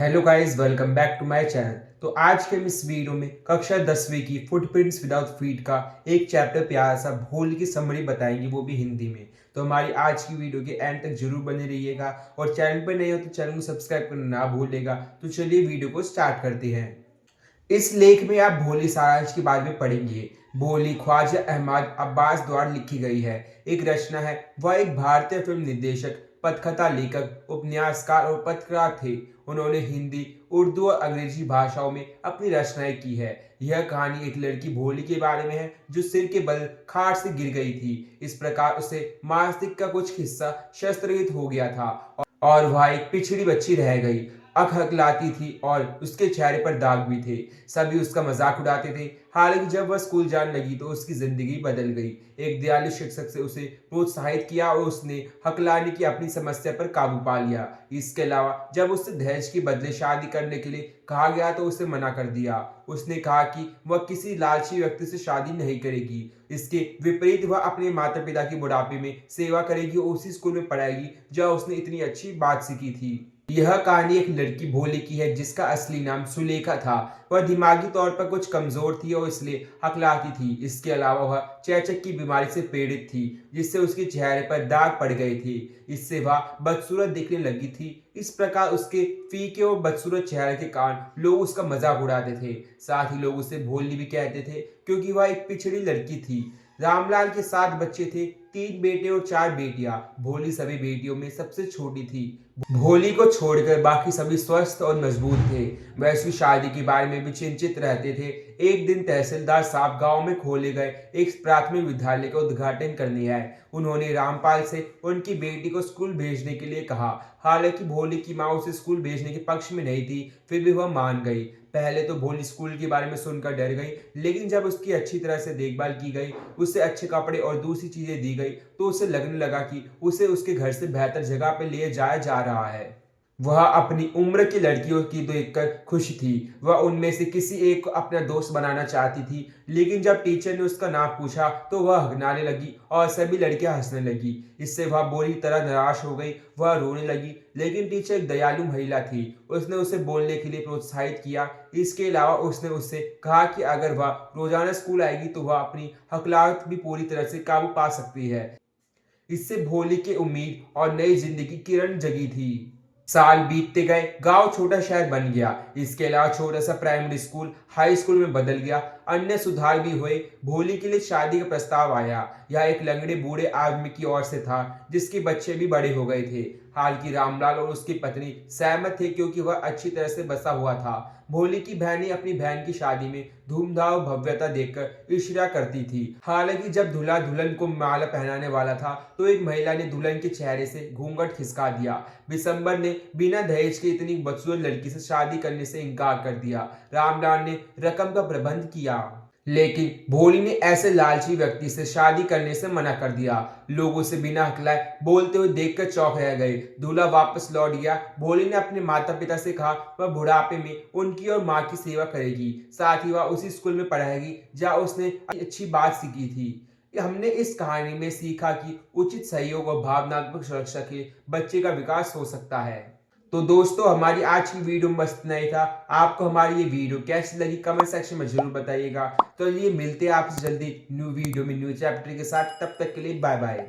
Hello guys, welcome back to my channel. तो आज के हम इस वीडियो में कक्षा 10वीं की फुटप्रिंट्स विदाउट फीट का एक चैप्टर प्यारा सा भूल की समरी बताएंगे, वो भी हिंदी में। तो हमारी आज की वीडियो के एंड तक जरूर बने रहिएगा और चैनल पर नए हो तो चैनल को सब्सक्राइब करना ना भूलिएगा। तो चलिए वीडियो को स्टार्ट करते हैं। इस लेख में आप भोली सारांश के बारे में पढ़ेंगे। भोली ख्वाजा अहमद अब्बास द्वारा लिखी गई है, एक रचना है। वह एक भारतीय फिल्म निर्देशक, पटकथा लेखक, उपन्यासकार और पत्रकार थे। उन्होंने हिंदी, उर्दू और अंग्रेजी भाषाओं में अपनी रचनाएं की है। यह कहानी एक लड़की भोली के बारे में है जो सिर के बल खाट से गिर गई थी। इस प्रकार उसे मस्तिष्क का कुछ हिस्सा शस्त्रहित हो गया था और वह एक पिछड़ी बच्ची रह गई। हकलाती थी और उसके चेहरे पर दाग भी थे। सभी उसका मजाक उड़ाते थे। हालांकि जब वह स्कूल जाने लगी तो उसकी जिंदगी बदल गई। एक दयालु शिक्षक से उसे प्रोत्साहित किया और उसने हकलाने की अपनी समस्या पर काबू पा लिया। इसके अलावा जब उससे दहेज के बदले शादी करने के लिए कहा गया तो उसे मना कर दिया। उसने कहा कि वह किसी लालची व्यक्ति से शादी नहीं करेगी। इसके विपरीत वह अपने माता पिता की बुढ़ापे में सेवा करेगी और उसी स्कूल में पढ़ाएगी जहाँ उसने इतनी अच्छी बात सीखी थी। यह कहानी एक लड़की भोली की है जिसका असली नाम सुलेखा था। वह दिमागी तौर पर कुछ कमजोर थी और इसलिए हकलाती थी। इसके अलावा वह चेचक की बीमारी से पीड़ित थी जिससे उसके चेहरे पर दाग पड़ गए थे। इससे वह बदसूरत दिखने लगी थी। इस प्रकार उसके फीके और बदसूरत चेहरे के कारण लोग उसका मजाक उड़ाते थे। साथ ही लोग उसे भोली भी कहते थे क्योंकि वह एक पिछड़ी लड़की थी। रामलाल के 7 बच्चे थे, 3 बेटे और 4 बेटियां। भोली सभी बेटियों में सबसे छोटी थी। भोली को छोड़कर बाकी सभी स्वस्थ और मजबूत थे। वह उसकी शादी के बारे में भी चिंतित रहते थे। एक दिन तहसीलदार साहब गांव में खोले गए एक प्राथमिक विद्यालय का उद्घाटन करने आए। उन्होंने रामपाल से उनकी बेटी को स्कूल भेजने के लिए कहा। हालांकि भोली की माँ उसे स्कूल भेजने के पक्ष में नहीं थी, फिर भी वह मान गई। पहले तो भोली स्कूल के बारे में सुनकर डर गई, लेकिन जब उसकी अच्छी तरह से देखभाल की गई, उसे अच्छे कपड़े और दूसरी चीजें दी गई, तो उसे लगने लगा कि उसे उसके घर से बेहतर जगह पर ले जाया जा रहा है। वह अपनी उम्र की लड़कियों की देखकर खुश थी। वह उनमें से किसी एक को अपना दोस्त बनाना चाहती थी, लेकिन जब टीचर ने उसका नाम पूछा तो वह हकनाने लगी और सभी लड़कियां हंसने लगी। इससे वह बुरी तरह निराश हो गई। वह रोने लगी, लेकिन टीचर एक दयालु महिला थी। उसने उसे बोलने के लिए प्रोत्साहित किया। इसके अलावा उसने उससे कहा कि अगर वह रोजाना स्कूल आएगी तो वह अपनी हकलाहट भी पूरी तरह से काबू पा सकती है। इससे भोली की उम्मीद और नई जिंदगी की किरण जगी थी। साल बीतते गए, गांव छोटा शहर बन गया। इसके अलावा छोटा सा प्राइमरी स्कूल हाई स्कूल में बदल गया। अन्य सुधार भी हुए। भोली के लिए शादी का प्रस्ताव आया। यह एक लंगड़े बूढ़े आदमी की ओर से था जिसके बच्चे भी बड़े हो गए थे। हालांकि रामलाल और उसकी पत्नी सहमत थे क्योंकि वह अच्छी तरह से बसा हुआ था। भोली की बहनें अपनी बहन की शादी में धूमधाम भव्यता देखकर ईर्ष्या करती थी। हालांकि जब दूल्हा दुल्हन को माला पहनाने वाला था तो एक महिला ने दुल्हन के चेहरे से घूंघट खिसका दिया। विशंबर ने बिना दहेज के इतनी बदसूरत लड़की से शादी करने से इनकार कर दिया। रामलाल ने रकम का प्रबंध किया, लेकिन भोली ने ऐसे लालची व्यक्ति से शादी करने से मना कर दिया। लोग उसे बिना हकलाए बोलते हुए देखकर चौंक रह गए। दूल्हा वापस लौट गया। भोली ने अपने माता पिता से कहा वह बुढ़ापे में उनकी और माँ की सेवा करेगी। साथ ही वह उसी स्कूल में पढ़ाएगी जहाँ उसने अच्छी बात सीखी थी। हमने इस कहानी में सीखा कि उचित सहयोग और भावनात्मक सुरक्षा के बच्चे का विकास हो सकता है। तो दोस्तों, हमारी आज की वीडियो में बस इतना ही था। आपको हमारी ये वीडियो कैसी लगी कमेंट सेक्शन में जरूर बताइएगा। तो ये मिलते हैं आपसे जल्दी न्यू वीडियो में न्यू चैप्टर के साथ। तब तक के लिए बाय बाय।